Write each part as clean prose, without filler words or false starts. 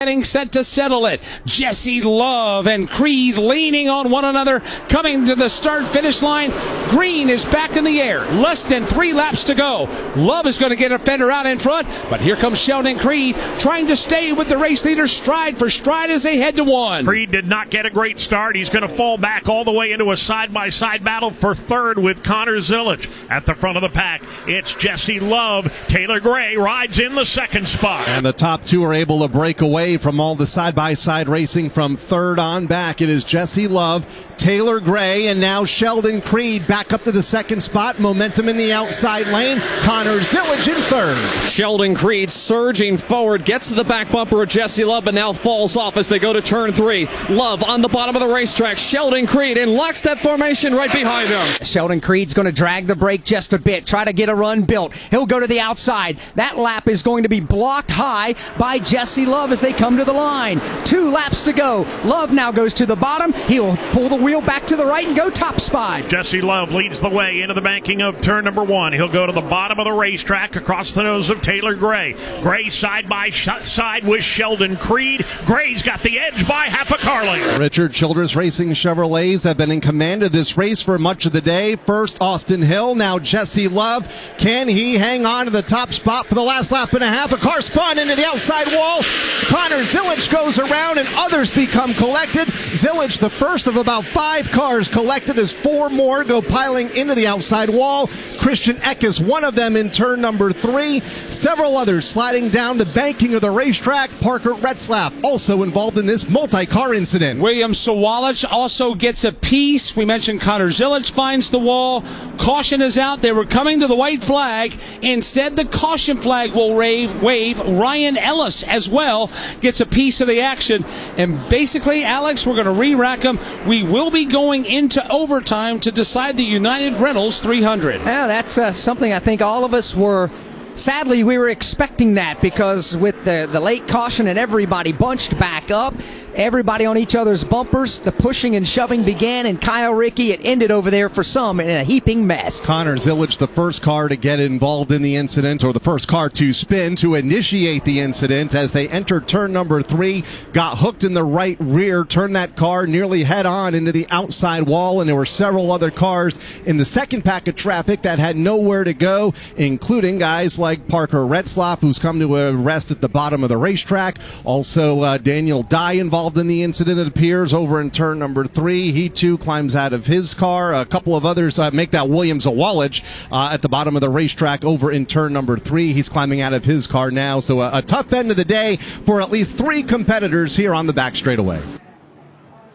Getting set to settle it. Jesse Love and Creed leaning on one another, coming to the start-finish line. Green is back in the air. Less than 3 laps to go. Love is going to get a fender out in front, but here comes Sheldon Creed trying to stay with the race leader stride for stride as they head to 1. Creed did not get a great start. He's going to fall back all the way into a side-by-side battle for third with Connor Zilich. At the front of the pack, it's Jesse Love. Taylor Gray rides in the second spot. And the top two are able to break away from all the side-by-side racing from third on back. It is Jesse Love, Taylor Gray, and now Sheldon Creed back up to the second spot. Momentum in the outside lane. Connor Zilich in third. Sheldon Creed surging forward, gets to the back bumper of Jesse Love, but now falls off as they go to turn 3. Love on the bottom of the racetrack. Sheldon Creed in lockstep formation right behind him. Sheldon Creed's going to drag the brake just a bit, try to get a run built. He'll go to the outside. That lap is going to be blocked high by Jesse Love as they come to the line. 2 laps to go. Love now goes to the bottom. He'll pull the wheel back to the right and go top spot. Jesse Love leads the way into the banking of turn number 1. He'll go to the bottom of the racetrack across the nose of Taylor Gray. Gray side by side with Sheldon Creed. Gray's got the edge by half a car length. Richard Childress Racing Chevrolets have been in command of this race for much of the day. First Austin Hill, now Jesse Love. Can he hang on to the top spot for the last lap and a half? A car spun into the outside wall. Connor Zilich goes around and others become collected. Zilich, the first of about 5 cars collected, as 4 more go piling into the outside wall. Christian Eck is one of them in turn number 3. Several others sliding down the banking of the racetrack. Parker Retzlaff also involved in this multi-car incident. William Sawalich also gets a piece. We mentioned Connor Zilich finds the wall. Caution is out. They were coming to the white flag. Instead, the caution flag will wave. Ryan Ellis as well gets a piece of the action. And basically, Alex, we're going to re-rack them. We will be going into overtime to decide the United Rentals 300. Yeah, that's something I think all of us were. Sadly, we were expecting that because with the late caution and everybody bunched back up, everybody on each other's bumpers, the pushing and shoving began, and Kyle Rickey, it ended over there for some in a heaping mess. Connor Zilich, the first car to get involved in the incident, or the first car to spin to initiate the incident as they entered turn number 3, got hooked in the right rear, turned that car nearly head on into the outside wall, and there were several other cars in the second pack of traffic that had nowhere to go, including guys like Parker Retzlaff, who's come to a rest at the bottom of the racetrack. Also, Daniel Dye involved in the incident, it appears, over in turn number 3. He too climbs out of his car. A couple of others make that Williams Sawalich at the bottom of the racetrack over in turn number 3. He's climbing out of his car now. So a tough end of the day for at least 3 competitors here on the back straightaway.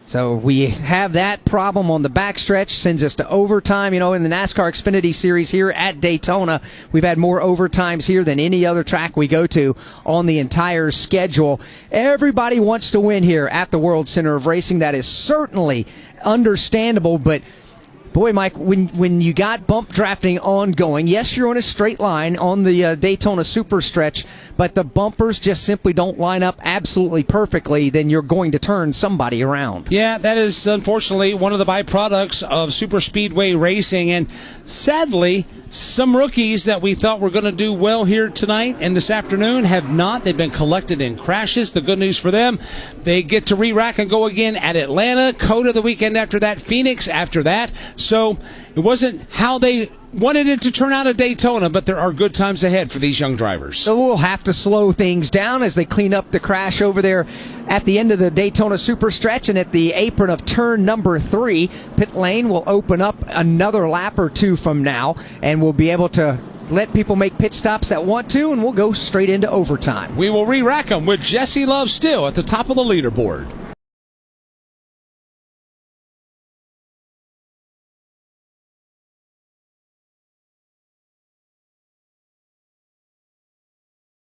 So we have that problem on the backstretch, sends us to overtime. You know, in the NASCAR Xfinity Series here at Daytona, we've had more overtimes here than any other track we go to on the entire schedule. Everybody wants to win here at the World Center of Racing. That is certainly understandable, but boy, Mike, when you got bump drafting ongoing, yes, you're on a straight line on the Daytona Super Stretch, but the bumpers just simply don't line up absolutely perfectly, then you're going to turn somebody around. Yeah, that is unfortunately one of the byproducts of super speedway racing, and sadly, some rookies that we thought were going to do well here tonight and this afternoon have not. They've been collected in crashes. The good news for them, they get to re-rack and go again at Atlanta, Coda the weekend after that, Phoenix after that. So it wasn't how they wanted it to turn out at Daytona, but there are good times ahead for these young drivers. So we'll have to slow things down as they clean up the crash over there at the end of the Daytona Super Stretch, and at the apron of turn number 3, pit lane will open up another lap or 2 from now, and we'll be able to let people make pit stops that want to, and we'll go straight into overtime. We will re-rack them with Jesse Love still at the top of the leaderboard.